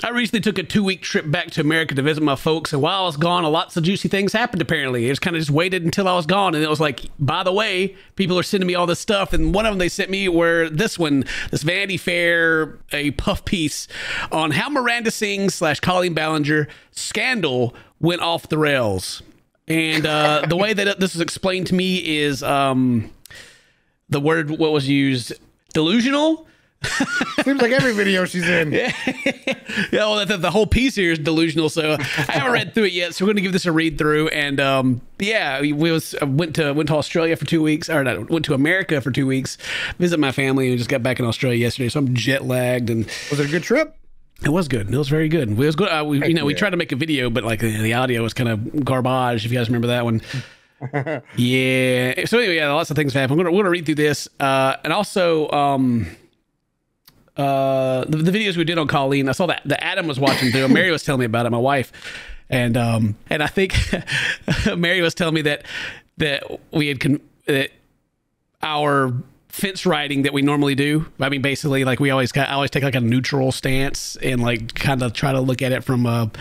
I recently took a 2-week trip back to America to visit my folks, and while I was gone, lots of juicy things happened, apparently. It was kind of just waited until I was gone, and it was like, by the way, people are sending me all this stuff, and one of them they sent me were this Vanity Fair, a puff piece on how Miranda Sings / Colleen Ballinger scandal went off the rails. And the way that this was explained to me is the word, what was used, delusional? Seems like every video she's in. Yeah, well, the whole piece here is delusional, so I haven't read through it yet, so we're going to give this a read through. And yeah, we went to Australia for 2 weeks, or not, went to America for 2 weeks, visit my family, and just got back in Australia yesterday, so I'm jet lagged. And was it a good trip? It was good. It was very good. It was good. We tried to make a video, but like the audio was kind of garbage. If you guys remember that one. Yeah. So anyway, yeah, lots of things happened. We're gonna read through this, and also the videos we did on Colleen. I saw that Adam was watching through. Mary was telling me about it, my wife, and I think Mary was telling me that we had that our fence riding that we normally do. I mean, basically, like I always take like a neutral stance and like kind of try to look at it from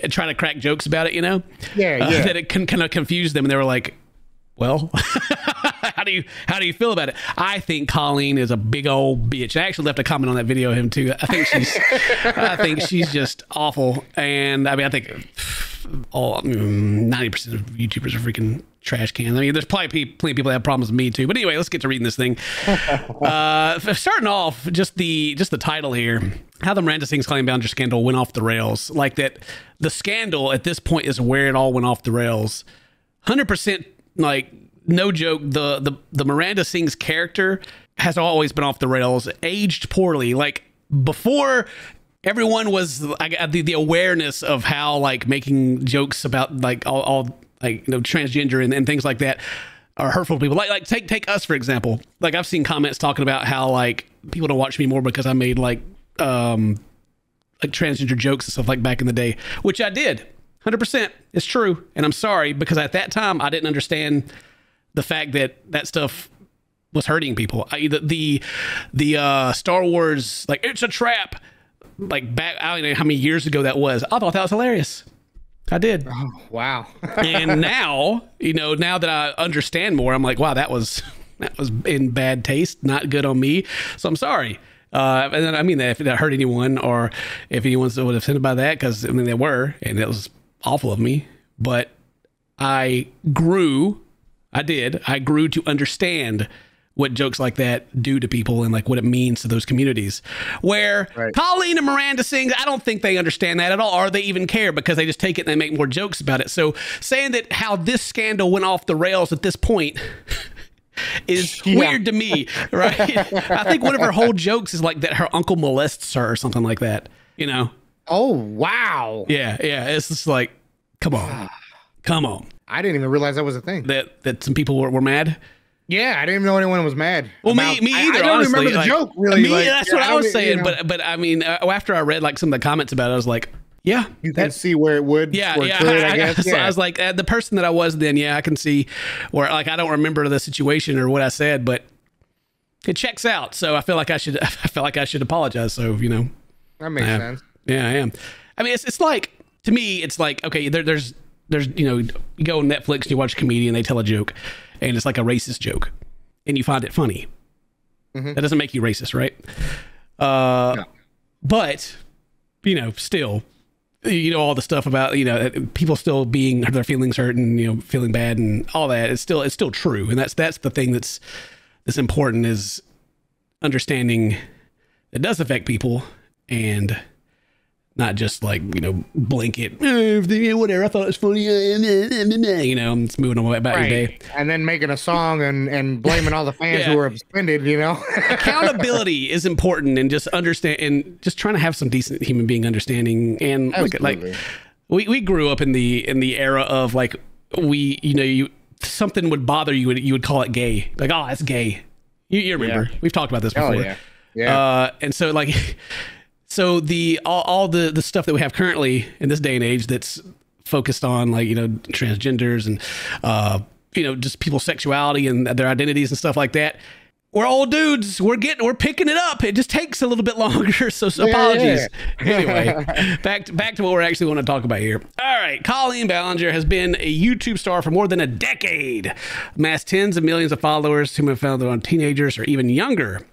try to crack jokes about it, you know? Yeah. That it can kind of confuse them, and they were like, well, how do you feel about it? I think Colleen is a big old bitch. I actually left a comment on that video of him too. I think she's just awful. And I mean, I think 90% of YouTubers are freaking trash cans. I mean, there's probably plenty of people that have problems with me too. But anyway, let's get to reading this thing. Starting off, just the title here, how the Miranda Sings Colleen Ballinger scandal went off the rails. Like that, the scandal at this point is where it all went off the rails. 100%. Like, no joke, the Miranda Sings character has always been off the rails, aged poorly. Like, before, everyone was the awareness of how like making jokes about like all like, you know, transgender and things like that are hurtful to people. Like take us for example. Like, I've seen comments talking about how like people don't watch me more because I made like transgender jokes and stuff like back in the day, which I did. 100%. It's true. And I'm sorry, because at that time I didn't understand the fact that stuff was hurting people. The Star Wars, like, it's a trap, like back, I don't know how many years ago that was. I thought that was hilarious. I did. Oh, wow. And now, now that I understand more, I'm like, wow, that was in bad taste, not good on me. So I'm sorry. And then I mean that if it hurt anyone, or if anyone's offended by that, because I mean they were, and it was awful of me. But I grew to understand what jokes like that do to people and like what it means to those communities. Where right. Colleen and Miranda Sings, I don't think they understand that at all, or they even care, because they just take it and they make more jokes about it. So saying that how this scandal went off the rails at this point is weird to me, right? I think one of her whole jokes is like that her uncle molests her or something like that, Oh, wow. Yeah. It's just like, come on. I didn't even realize that was a thing. That some people were mad. Yeah, I didn't even know anyone was mad. Well, me either. I don't honestly. remember the joke really. That's what I was saying. But I mean, after I read like some of the comments about it, I was like, yeah, you can see where it would. Yeah, I guess. So I was like, the person that I was then, I can see where, like, I don't remember the situation or what I said, but it checks out. So I feel like I should apologize. So that makes sense. Yeah, I am. I mean, it's like, to me, it's like, okay, there's you go on Netflix and you watch a comedian, they tell a joke, and it's like a racist joke, and you find it funny. Mm-hmm. That doesn't make you racist, right? No. But still, all the stuff about people still being their feelings hurt and feeling bad and all that. It's still true, and that's the thing that's important, is understanding it does affect people, and not just like, blanket, whatever, I thought it was funny, it's moving on about your day. And then making a song and blaming all the fans who were offended, Accountability is important, and just understand, and just trying to have some decent human being understanding. And like we grew up in the era of like, something would bother you, you would call it gay. Like, oh, that's gay. You remember, we've talked about this before. Oh, yeah. And so like, so all the stuff that we have currently in this day and age that's focused on like, transgenders and, just people's sexuality and their identities and stuff like that. we're old dudes. We're picking it up. It just takes a little bit longer. So apologies. Yeah. Anyway, back to what we're actually going to talk about here. All right. Colleen Ballinger has been a YouTube star for more than a decade, amassed tens of millions of followers whom have found their own teenagers or even younger.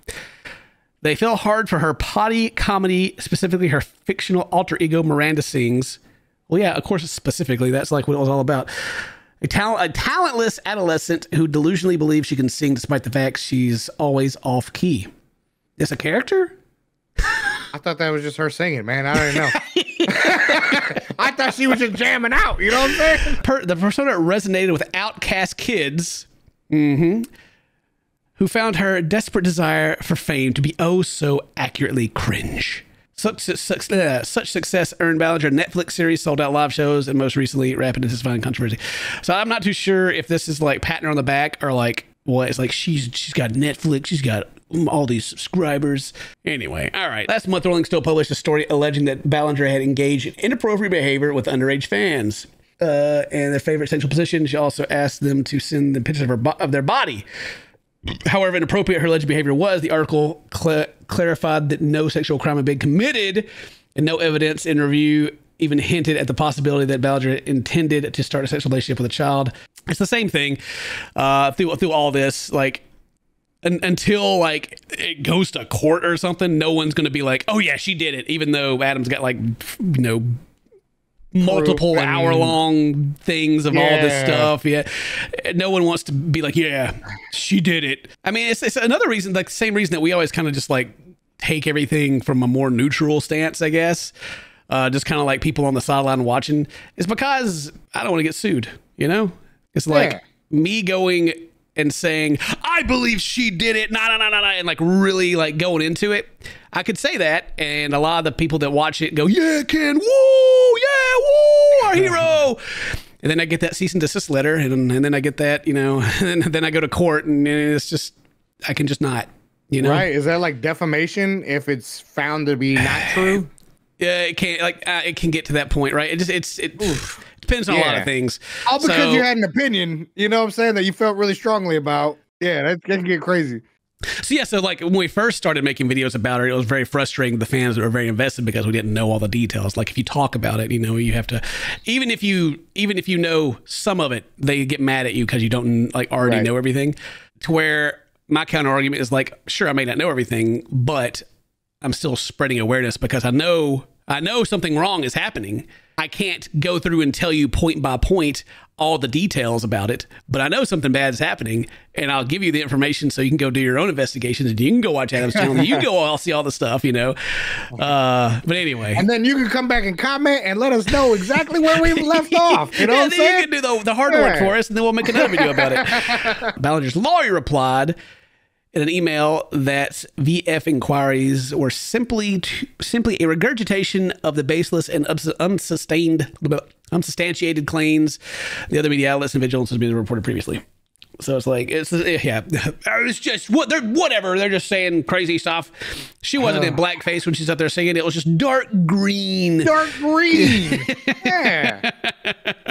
They fell hard for her potty comedy, specifically her fictional alter ego Miranda Sings. Well, yeah, of course, specifically. That's like what it was all about. A talentless adolescent who delusionally believes she can sing despite the fact she's always off key. Is a character? I thought that was just her singing, man. I don't know. I thought she was just jamming out. You know what I'm saying? The persona resonated with outcast kids who found her desperate desire for fame to be oh so accurately cringe. Such success earned Ballinger a Netflix series, sold out live shows, and most recently, rapid and satisfying controversy. So I'm not too sure if this is like patting her on the back or like what. It's like she's got Netflix, she's got all these subscribers. Anyway, all right. Last month, Rolling Stone published a story alleging that Ballinger had engaged in inappropriate behavior with underage fans and their favorite sexual position. She also asked them to send them pictures of their body. However inappropriate her alleged behavior was, the article clarified that no sexual crime had been committed, and no evidence in review even hinted at the possibility that Ballinger intended to start a sexual relationship with a child. It's the same thing through all this, like until like it goes to court or something. No one's going to be like, oh yeah, she did it, even though Adam's got like multiple hour-long things of all this stuff. Yeah, no one wants to be like, yeah, she did it. I mean, it's another reason, like the same reason that we always kind of just like take everything from a more neutral stance, I guess. Just kind of like people on the sideline watching. It's because I don't want to get sued. You know, it's like me going and saying, I believe she did it, and like really like going into it. I could say that, and a lot of the people that watch it go, yeah, Ken, woo, yeah, woo, our hero. And then I get that cease and desist letter, and then I get that, and then I go to court, and it's just, I can just not, Right? Is that like defamation if it's found to be not true? Yeah, it can get to that point, right? It depends on a lot of things. All because you had an opinion, you know what I'm saying, that you felt really strongly about. Yeah, that can get crazy. So like when we first started making videos about her, it was very frustrating to the fans that were very invested because we didn't know all the details. Like if you talk about it, you have to, even if you know some of it, they get mad at you because you don't like already know everything. To where my counter argument is like, sure, I may not know everything, but I'm still spreading awareness because I know something wrong is happening. I can't go through and tell you point by point all the details about it, but I know something bad is happening, and I'll give you the information so you can go do your own investigations, and you can go watch Adam's channel, and you can go all see all the stuff, But anyway. And then you can come back and comment and let us know exactly where we left off. You know what I'm saying? You can do the hard work for us, and then we'll make another video about it. Ballinger's lawyer replied in an email that VF inquiries were simply a regurgitation of the baseless and unsubstantiated claims the other media outlets and vigilantes has been reported previously. So it's like, it's just whatever. They're just saying crazy stuff. She wasn't in blackface when she's out there singing. It was just dark green. Dark green. Yeah.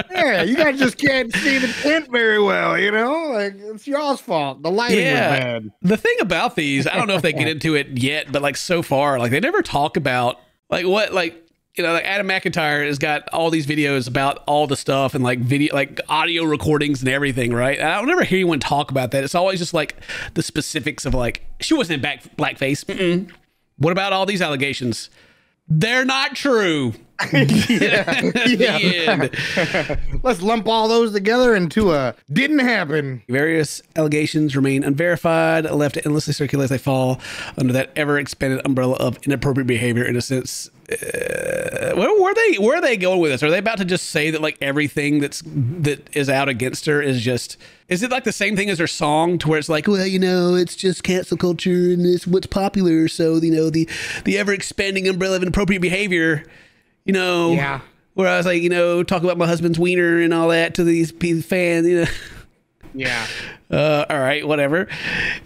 Yeah. You guys just can't see the tint very well, Like it's y'all's fault. The lighting was bad. The thing about these, I don't know if they get into it yet, but like so far, like they never talk about like what, like, like Adam McIntyre has got all these videos about all the stuff and like video, like audio recordings and everything, right? And I don't never hear anyone talk about that. It's always just like the specifics of like, she wasn't in blackface. Mm-mm. What about all these allegations? They're not true. Let's lump all those together into a didn't happen. Various allegations remain unverified, left to endlessly circulate as they fall under that ever-expanded umbrella of inappropriate behavior. In a sense, where are they going with this? Are they about to just say that like everything that is out against her is just? Is it like the same thing as her song, to where it's like, well, it's just cancel culture and it's what's popular, so the ever-expanding umbrella of inappropriate behavior. Where I was like, talk about my husband's wiener and all that to these fans, Yeah. All right, whatever.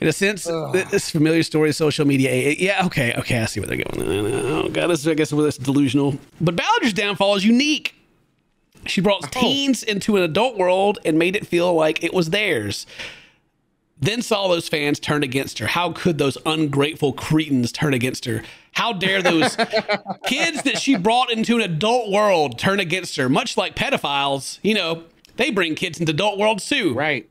In a sense, this familiar story of social media. Yeah, okay, I see where they're going. Oh, God, I guess it's delusional. But Ballinger's downfall is unique. She brought teens into an adult world and made it feel like it was theirs. then saw those fans turn against her. How could those ungrateful cretins turn against her? How dare those kids that she brought into an adult world turn against her? Much like pedophiles, you know, they bring kids into adult worlds too. Right.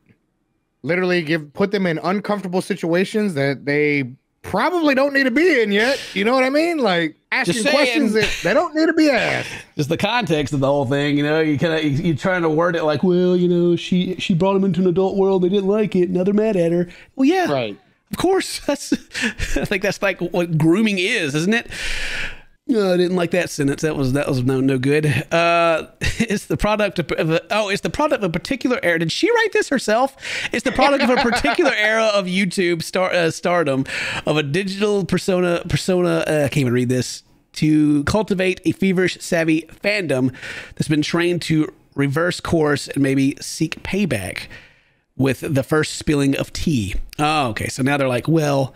Literally put them in uncomfortable situations that they probably don't need to be in yet. You know what I mean? Like asking questions that they don't need to be asked. Just the context of the whole thing, you know, you're trying to word it like, well, you know, she brought them into an adult world. They didn't like it. Now they're mad at her. Well, yeah, right. Of course. I think that's like what grooming is, isn't it? No, I didn't like that sentence. That was no good. It's the product of it's the product of a particular era. Did she write this herself? It's the product of a particular era of YouTube stardom, of a digital persona. I can't even read this. To cultivate a feverish, savvy fandom that's been trained to reverse course and maybe seek payback with the first spilling of tea. Oh, okay. So now they're like, well,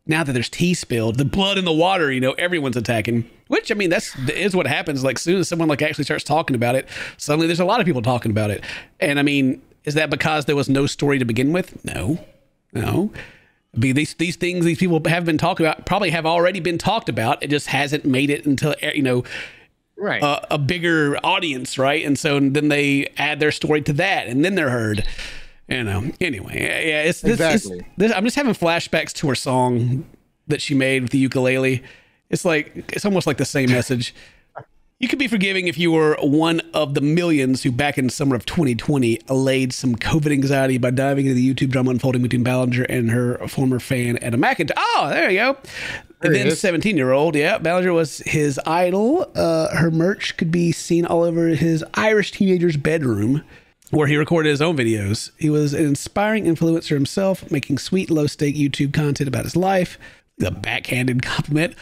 now that there's tea spilled, the blood in the water, you know, everyone's attacking. Which, I mean, is what happens. Like, as soon as someone like actually starts talking about it, suddenly there's a lot of people talking about it. And I mean, is that because there was no story to begin with? No. I mean, these things these people have been talking about probably have already been talked about. It just hasn't made it until, you know, right, a bigger audience, right? And so then they add their story to that, and then they're heard. You know. Anyway, yeah, it's exactly. I'm just having flashbacks to her song that she made with the ukulele. It's almost like the same message. You could be forgiving if you were one of the millions who back in summer of 2020 allayed some COVID anxiety by diving into the YouTube drama unfolding between Ballinger and her former fan Adam McIntyre. Oh, there you go. And then 17-year-old, yeah, Ballinger was his idol. Her merch could be seen all over his Irish teenager's bedroom, where he recorded his own videos. He was an inspiring influencer himself, making sweet, low-stake YouTube content about his life. The backhanded compliment.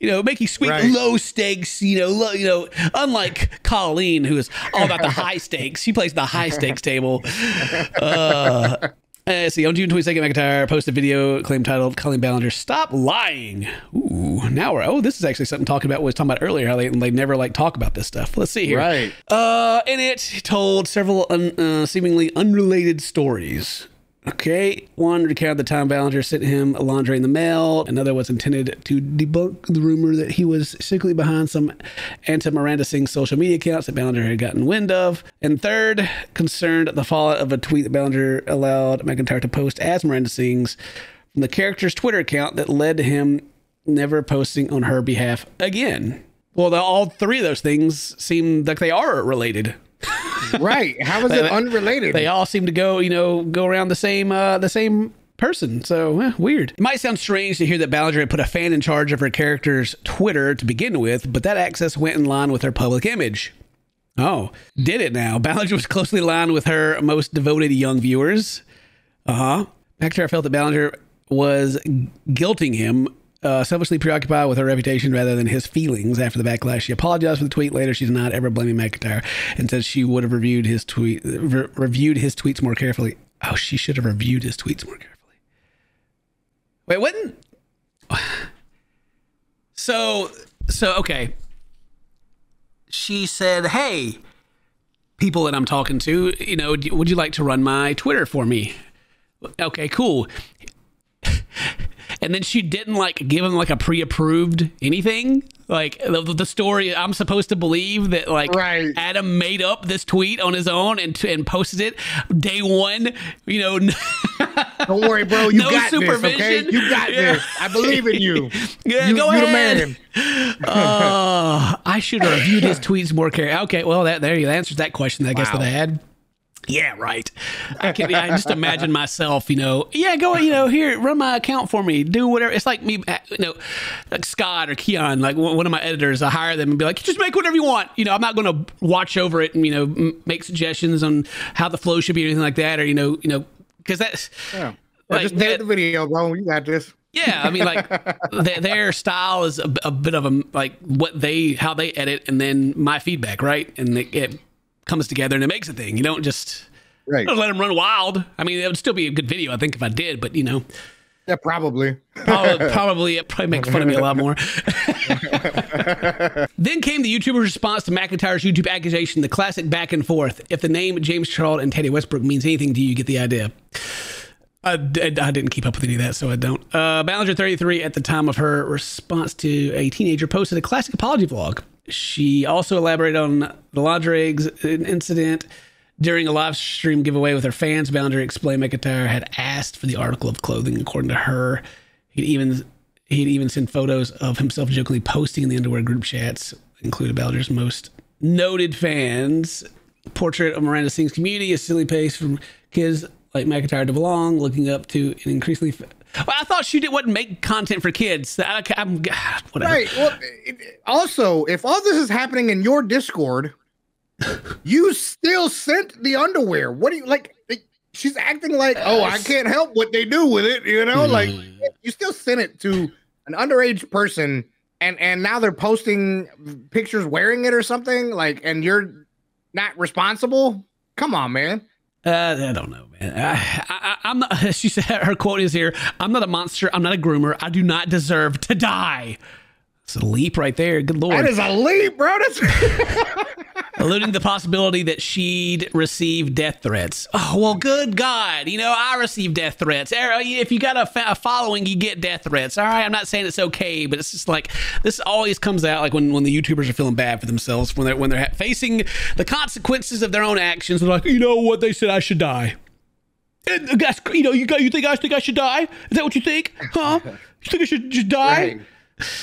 You know, making sweet, right, low stakes, unlike Colleen, who is all about the high stakes. She plays the high stakes table. Let's see, on June 22nd, McIntyre posted a video claim titled Colleen Ballinger, Stop Lying. Ooh, now this is actually something we was talking about earlier, how they never talk about this stuff. Let's see here. Right. And it told several seemingly unrelated stories. Okay, one recounted the time Ballinger sent him a lingerie in the mail. Another was intended to debunk the rumor that he was secretly behind some anti-Miranda Singh social media accounts that Ballinger had gotten wind of. And third concerned the fallout of a tweet that Ballinger allowed McIntyre to post as Miranda Singh's from the character's Twitter account that led to him never posting on her behalf again. Well, all three of those things seem like they are related. Right. How is it unrelated? They all seem to go around the same person. So weird. It might sound strange to hear that Ballinger had put a fan in charge of her character's Twitter to begin with, but that access went in line with her public image. Oh, did it now? Ballinger was closely aligned with her most devoted young viewers. McIntyre felt that Ballinger was guilting him, selfishly preoccupied with her reputation rather than his feelings. After the backlash, she apologized for the tweet. Later, she did not ever blaming McIntyre and said she would have reviewed his tweets more carefully. Oh, she should have reviewed his tweets more carefully. Wait, what? So okay. She said, "Hey, people that I'm talking to, would you like to run my Twitter for me?" Okay, cool. And then she didn't give him a pre-approved anything. The story, I'm supposed to believe that right, Adam made up this tweet on his own and posted it day one. Don't worry, bro. You got supervision. This, okay? You got this. I believe in you. Yeah, go ahead. I should have reviewed his tweets more carefully. Okay, well, there you answers that question. I guess that I had. Yeah, right. I just imagine myself, go, here, run my account for me, do whatever. It's like me, like Scott or Keon, one of my editors, I hire them and be like, just make whatever you want. I'm not going to watch over it and, make suggestions on how the flow should be or anything like that. Or, because that's. Yeah. Just edit the video, bro. You got this. Yeah, I mean, their style is a bit of how they edit and then my feedback, right? And it comes together and it makes a thing. You don't just let them run wild. I mean, it would still be a good video, I think, if I did, but yeah, probably it probably make fun of me a lot more. Then came the YouTuber's response to McIntyre's YouTube accusation, the classic back and forth. If the name James Charles and Teddy Westbrook means anything to you, you get the idea. I didn't keep up with any of that, so I don't. Ballinger, 33, at the time of her response to a teenager, posted a classic apology vlog. She also elaborated on the lingerie incident during a live stream giveaway with her fans. Ballinger explained McIntyre had asked for the article of clothing. According to her, he'd even sent photos of himself jokingly posting in the underwear group chats, included Ballinger's most noted fans. Portrait of Miranda Sings community, a silly pace from kids like McIntyre to belong, looking up to an increasingly... Well, I thought she wouldn't make content for kids. Whatever. Right. Well, also, if all this is happening in your Discord, you still sent the underwear. What do you like? She's acting like, oh, I can't help what they do with it. You know, like you still sent it to an underage person, and now they're posting pictures wearing it or something. Like, and you're not responsible. Come on, man. I don't know, man. I'm not. She said her quote is here: "I'm not a monster. I'm not a groomer. I do not deserve to die." It's a leap right there. Good Lord. That is a leap, bro. That's alluding to the possibility that she'd receive death threats. Oh, well, good God. You know, I receive death threats. If you got a following, you get death threats. All right, I'm not saying it's okay, but it's just like, this always comes out like when the YouTubers are feeling bad for themselves, when they're facing the consequences of their own actions. They're like, you know what, they said I should die. And that's, you know, you think I should die? Is that what you think? Huh? You think I should just die? right.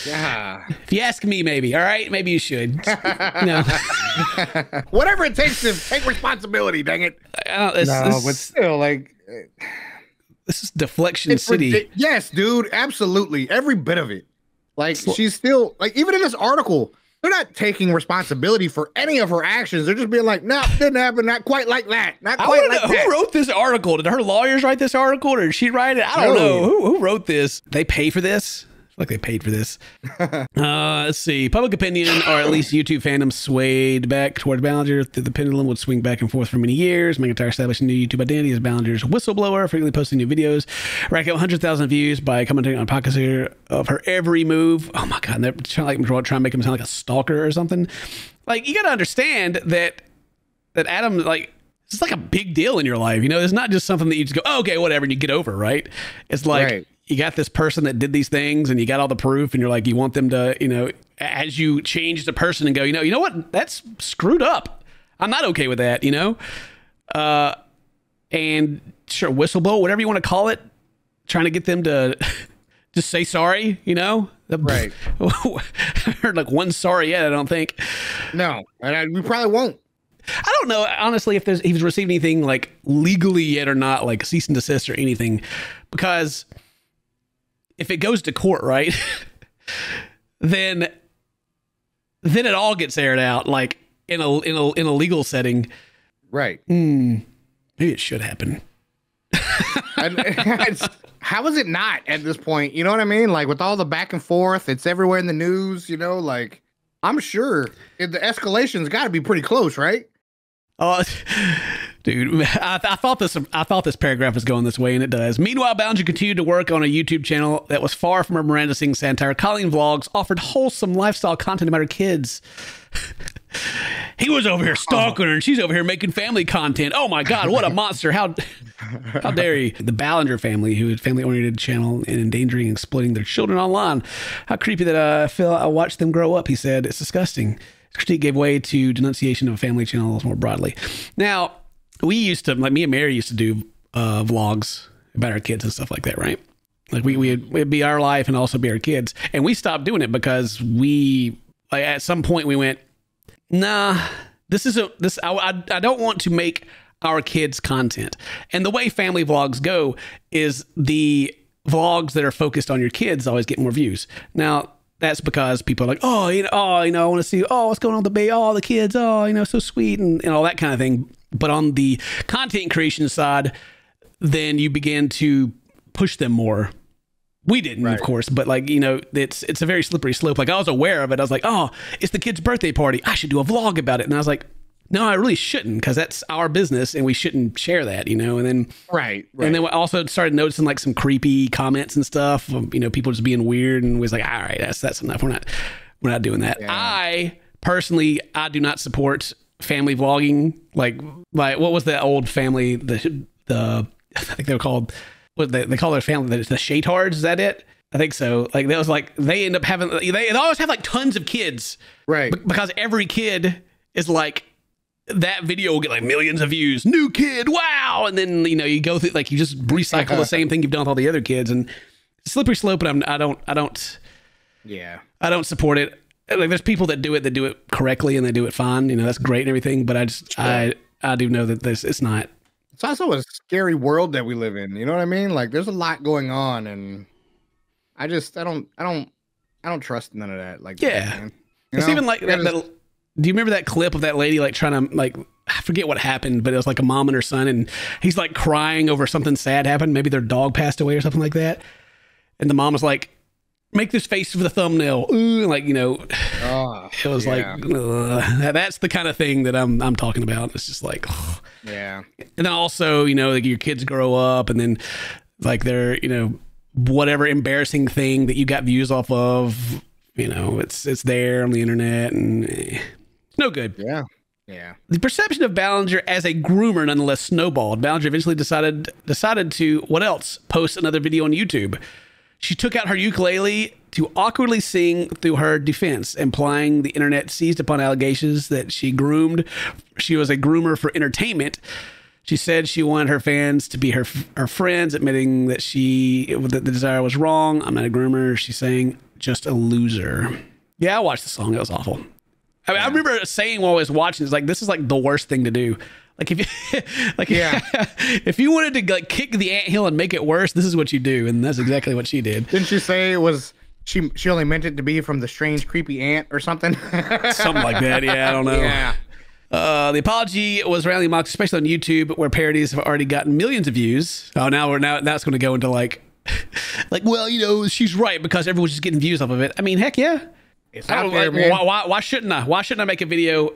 Yeah. If you ask me, maybe. All right, maybe you should. No. Whatever it takes to take responsibility. Dang it. But still, like, this is deflection city. Yes, dude. Absolutely, every bit of it. Like, she's still like, even in this article, they're not taking responsibility for any of her actions. They're just being like, no, didn't happen. Not quite like that. Not quite like that. Who wrote this article? Did her lawyers write this article, or did she write it? I don't know. Who wrote this? They pay for this? Like they paid for this. Let's see. Public opinion, or at least YouTube fandom, swayed back toward Ballinger. The pendulum would swing back and forth for many years. McIntyre established a new YouTube identity as Ballinger's whistleblower, frequently posting new videos, racking up 100,000 views by commenting on podcasts of her every move. Oh my God, they're trying to make him sound like a stalker or something. Like, you got to understand that Adam, like, it's like a big deal in your life. You know, it's not just something that you just go, oh, okay, whatever, and you get over, right? It's like, right. You got this person that did these things and you got all the proof, and you're like, you want them to, you know, as you change the person and go, you know what, that's screwed up. I'm not okay with that, you know? And sure, whistleblower, whatever you want to call it, trying to get them to just say sorry, you know? Right. I heard like one sorry yet, I don't think. No, and we probably won't. I don't know, honestly, if he's received anything like legally yet or not, like cease and desist or anything, because if it goes to court, right, then it all gets aired out, like in a legal setting, right? Maybe it should happen. How is it not at this point? You know what I mean? Like, with all the back and forth, it's everywhere in the news. You know, like, I'm sure the escalation's got to be pretty close, right? Oh, dude, I thought this paragraph was going this way, and it does. Meanwhile, Ballinger continued to work on a YouTube channel that was far from her Miranda Sings satire. Colleen Vlogs offered wholesome lifestyle content about her kids. He was over here stalking her, and she's over here making family content. Oh my God, what a monster! How dare you? The Ballinger family, who had family-oriented channel and endangering and exploiting their children online. How creepy that I watched them grow up. He said, it's disgusting. Critique gave way to denunciation of family channels more broadly. Now, we used to, like, me and Mary used to do vlogs about our kids and stuff like that, right? Like, it'd be our life and also be our kids. And we stopped doing it because at some point we went, nah, I don't want to make our kids content. And the way family vlogs go is the vlogs that are focused on your kids always get more views. Now, that's because people are like, I want to see, what's going on with the baby, the kids, so sweet, and all that kind of thing. But on the content creation side, then you begin to push them more. We didn't, right, of course, but like, it's a very slippery slope. Like, I was aware of it. I was like, it's the kid's birthday party. I should do a vlog about it. And I was like, no, I really shouldn't, because that's our business and we shouldn't share that, and then right. And then we also started noticing like some creepy comments and stuff, people just being weird, and was like, all right, that's enough. We're not doing that. Yeah. I personally do not support family vlogging. Like what was the old family, the I think they were called what they call their family, the Shatards. Is that it? I think so. Like that was like they end up having they always have like tons of kids, right? Because every kid is like that video will get like millions of views. New kid, wow! And then you go through like you just recycle the same thing you've done with all the other kids, and slippery slope. And I don't support it. Like there's people that do it correctly and they do it fine. That's great and everything. But I do know that it's not. It's also a scary world that we live in. You know what I mean? Like there's a lot going on, and I don't trust none of that. Like yeah, it's even like that. Do you remember that clip of that lady like trying to like, I forget what happened, but it was like a mom and her son, and he's like crying over something sad happened. Maybe their dog passed away or something like that. And the mom was like, make this face for the thumbnail. Ooh, like, it was like, that's the kind of thing that I'm talking about. It's just like, ugh. Yeah. And then also, like your kids grow up and then like they're, whatever embarrassing thing that you got views off of, it's there on the internet and it's no good. Yeah. Yeah. The perception of Ballinger as a groomer nonetheless snowballed. Ballinger eventually decided to, what else? Post another video on YouTube. She took out her ukulele to awkwardly sing through her defense, implying the internet seized upon allegations that she was a groomer for entertainment. She said she wanted her fans to be her friends, admitting that the desire was wrong. I'm not a groomer. She's saying, just a loser. Yeah, I watched the song. It was awful. I mean, I remember saying while I was watching, it's like, this is like the worst thing to do. Like if you, if you wanted to like kick the anthill and make it worse, this is what you do, and that's exactly what she did. Didn't she say it was she only meant it to be from the strange, creepy ant or something? Something like that. Yeah, I don't know. Yeah. The apology was roundly mocked, especially on YouTube, where parodies have already gotten millions of views. Oh, now it's going to go into like, well, she's right because everyone's just getting views off of it. I mean, heck yeah. It's out there, man. Why shouldn't I? Why shouldn't I make a video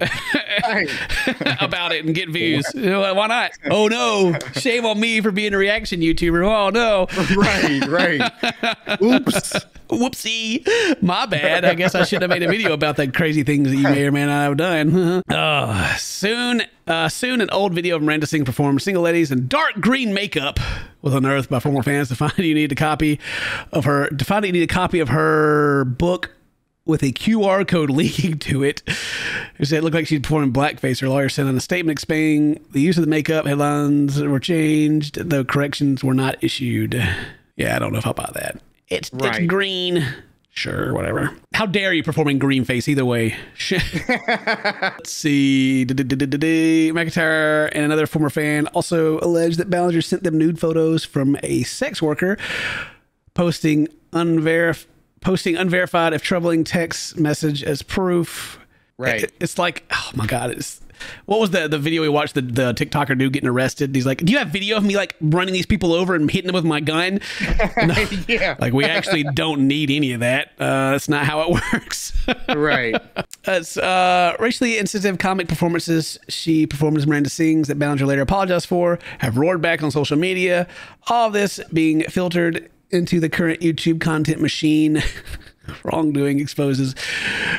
about it and get views? Why not? Oh no! Shame on me for being a reaction YouTuber. Oh no! Right. Oops. Whoopsie. My bad. I guess I should have made a video about the crazy things that you may or may not have done. Soon an old video of Miranda Singh performed Single Ladies in dark green makeup was unearthed by former fans to find you need a copy of her book with a QR code linking to it. It said it looked like she'd performing blackface. Her lawyer sent out a statement explaining the use of the makeup. Headlines were changed, though corrections were not issued. Yeah, I don't know if I'll buy that. It's green. Sure, whatever. How dare you performing green face either way? Let's see. McIntyre and another former fan also alleged that Ballinger sent them nude photos from a sex worker, posting unverified if troubling text message as proof. Right. It's like, oh my God. What was the video we watched, the TikToker dude getting arrested? He's like, do you have video of me like running these people over and hitting them with my gun? No. Yeah. Like we actually don't need any of that. That's not how it works. Right. It's racially insensitive comic performances she performed as Miranda Sings that Ballinger later apologized for have roared back on social media. All of this being filtered into the current YouTube content machine. Wrongdoing exposes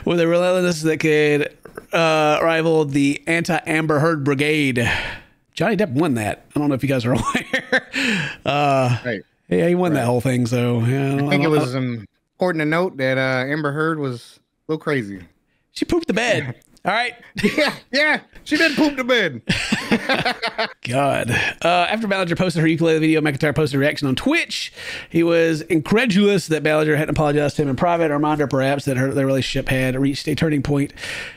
with a relentlessness that could rival the anti-Amber Heard Brigade. Johnny Depp won that. I don't know if you guys are aware. Right. Yeah, he won that whole thing. So yeah, I think it was important to note that Amber Heard was a little crazy. She pooped the bed. All right. Yeah, she did poop the bed. God. After Ballinger posted her ukulele video, McIntyre posted a reaction on Twitch. He was incredulous that Ballinger hadn't apologized to him in private, a reminder perhaps that their relationship had reached a turning point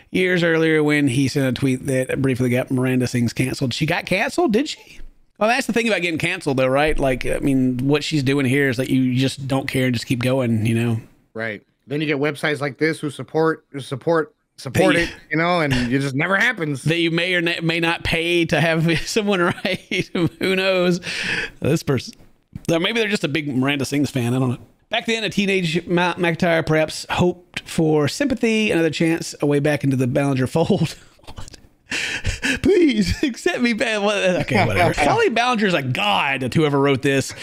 years earlier when he sent a tweet that briefly got Miranda Sings canceled. She got canceled? Did she? Well, that's the thing about getting canceled, though, right? Like, I mean, what she's doing here is that you just don't care and just keep going, Right. Then you get websites like this who support it, and it just never happens. That you may or may not pay to have someone write. Who knows? This person. Maybe they're just a big Miranda Sings fan. I don't know. Back then, a teenage McIntyre perhaps hoped for sympathy, another chance, a way back into the Ballinger fold. Please accept me back. Okay, whatever. Colleen Ballinger is a god to whoever wrote this.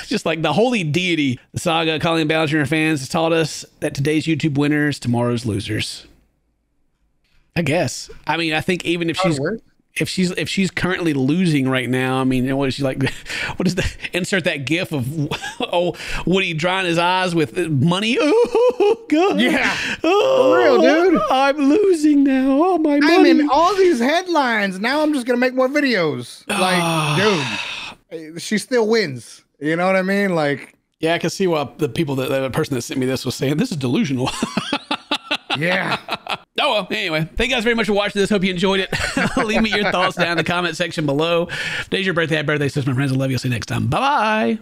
Just like the holy deity. The saga Colleen Ballinger and her fans has taught us that today's YouTube winners, tomorrow's losers. I guess. I mean, I think even if if she's currently losing right now, I mean, you know, what is she like? What is the insert that gif of Woody drying his eyes with money? Oh God, Yeah, oh, for real, dude. I'm losing now. Oh my money. I'm in all these headlines. Now I'm just gonna make more videos. Like, dude, she still wins. You know what I mean? Like, yeah, I can see what the person that sent me this was saying. This is delusional. yeah. Oh, well, anyway, thank you guys very much for watching this. Hope you enjoyed it. Leave me your thoughts down in the comment section below. Today's your birthday. Happy birthday, sisters, my friends. I love you. See you next time. Bye-bye.